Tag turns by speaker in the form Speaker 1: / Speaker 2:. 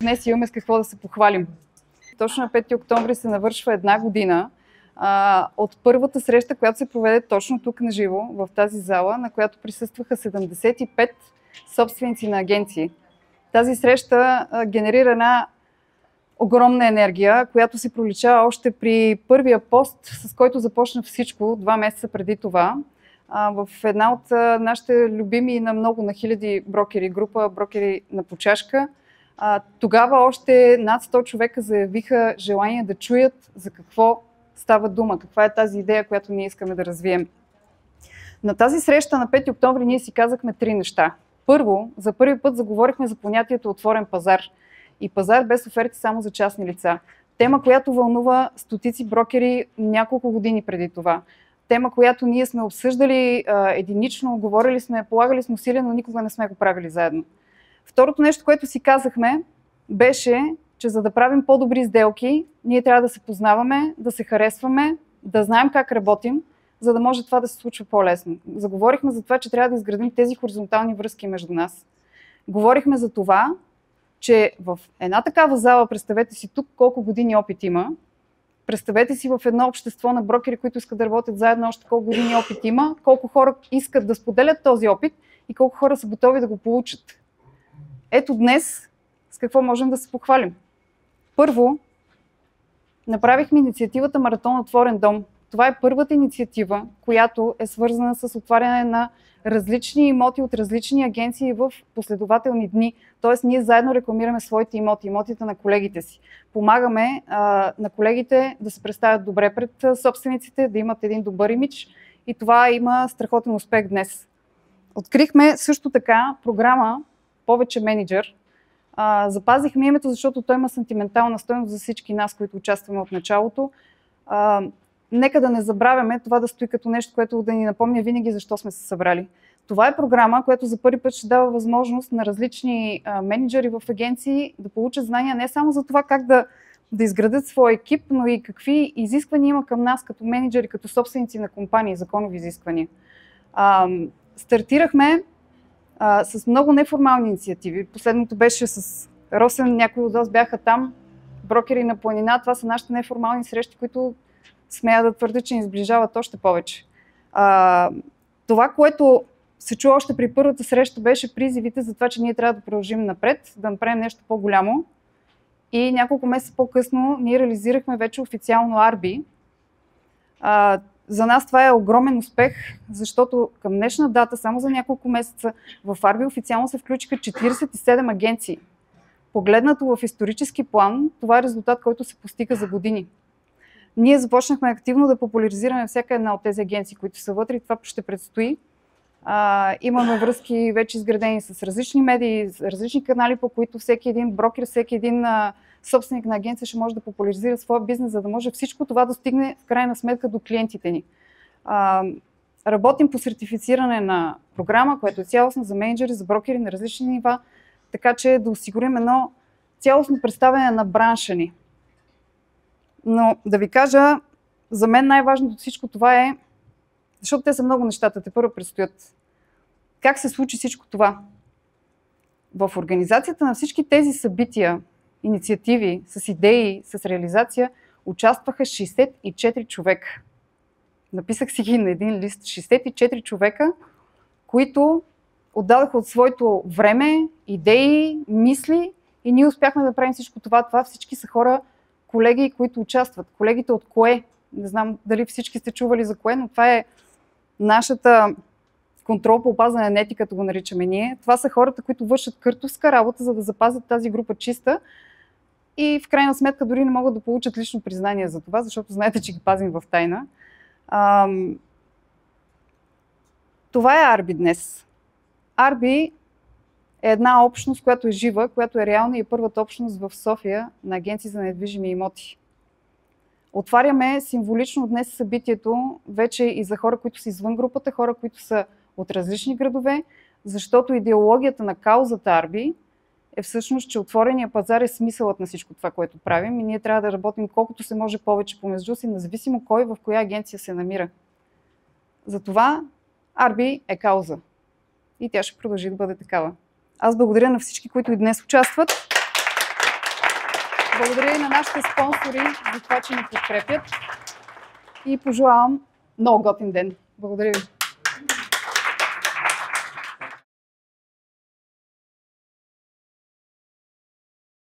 Speaker 1: днес имаме с какво да се похвалим. Точно на 5 октомври се навършва една година от първата среща, която се проведе точно тук на живо, в тази зала, на която присъстваха 75 собственици на агенции. Тази среща генерира една огромна енергия, която се пролича още при първия пост, с който започна всичко 2 месеца преди това. В една от нашите любими на хиляди брокери, група брокери на почашка. Тогава още над 100 човека заявиха желание да чуят за какво става дума, каква е тази идея, която ние искаме да развием. На тази среща на 5 октомври ние си казахме 3 неща. Първо, за първи път заговорихме за понятието отворен пазар и пазар без оферти само за частни лица. Тема, която вълнува стотици брокери няколко години преди това. Тема, която ние сме обсъждали единично, говорили сме, полагали сме усилия, но никога не сме го правили заедно. Второто нещо, което си казахме, беше, че за да правим по-добри сделки, ние трябва да се познаваме, да се харесваме, да знаем как работим, за да може това да се случва по-лесно. Заговорихме за това, че трябва да изградим тези хоризонтални връзки между нас. Говорихме за това, че в една такава зала, представете си тук колко години опит има, представете си в едно общество на брокери, които искат да работят заедно, още колко години опит има, колко хора искат да споделят този опит и колко хора са готови да го получат. Ето днес с какво можем да се похвалим. Първо, направихме инициативата Маратон Отворен дом. Това е първата инициатива, която е свързана с отваряне на различни имоти от различни агенции в последователни дни. Тоест, ние заедно рекламираме своите имоти, имотите на колегите си. Помагаме на колегите да се представят добре пред собствениците, да имат един добър имидж и това има страхотен успех днес. Открихме също така програма Повече менеджер. Запазихме името, защото той има сантиментална стойност за всички нас, които участваме от началото. Нека да не забравяме това да стои като нещо, което да ни напомня винаги защо сме се събрали. Това е програма, която за първи път ще дава възможност на различни менеджери в агенции да получат знания не само за това как да изградят своя екип, но и какви изисквания има към нас като менеджери, като собственици на компании, законови изисквания. Стартирахме с много неформални инициативи. Последното беше с Росен, някои от вас бяха там, брокери на планина. Това са нашите неформални срещи, които смея да твърдя, че ни сближават още повече. Това, което се чу още при първата среща, беше призивите за това, че ние трябва да продължим напред, да направим нещо по-голямо. И няколко месеца по-късно ние реализирахме вече официално Арби. За нас това е огромен успех, защото към днешна дата, само за няколко месеца, в Арби официално се включиха 47 агенции. Погледнато в исторически план, това е резултат, който се постига за години. Ние започнахме активно да популяризираме всяка една от тези агенции, които са вътре и това ще предстои. Имаме връзки вече изградени с различни медии, с различни канали, по които всеки един брокер, всеки един собственик на агенция ще може да популяризира своя бизнес, за да може всичко това да стигне в крайна сметка до клиентите ни. Работим по сертифициране на програма, която е цялостна за мениджъри, за брокери на различни нива, така че да осигурим едно цялостно представяне на бранша ни. Но да ви кажа, за мен най-важното от всичко това е, защото те са много нещата, те първо предстоят. Как се случи всичко това? В организацията на всички тези събития, инициативи, с идеи, с реализация, участваха 64 човека. Написах си ги на един лист. 64 човека, които отдадоха от своето време, идеи, мисли и ние успяхме да правим всичко това. Това всички са хора, колеги, които участват. Колегите от КОЕ. Не знам дали всички сте чували за КОЕ, но това е нашата контрол по опазване на етиката, го наричаме ние. Това са хората, които вършат къртовска работа, за да запазят тази група чиста и в крайна сметка дори не могат да получат лично признание за това, защото знаете, че ги пазим в тайна. Това е Арби днес. Арби е една общност, която е жива, която е реална и е първата общност в София на агенции за недвижими имоти. Отваряме символично днес събитието вече и за хора, които са извън групата, хора, които са от различни градове, защото идеологията на каузата Арби е всъщност, че отворения пазар е смисълът на всичко това, което правим и ние трябва да работим колкото се може повече помежду си, независимо кой в коя агенция се намира. Затова Арби е кауза и тя ще продължи да бъде такава. Аз благодаря на всички, които и днес участват. Благодаря и на нашите спонсори за това, че ни подкрепят. И пожелавам много готин ден. Благодаря ви.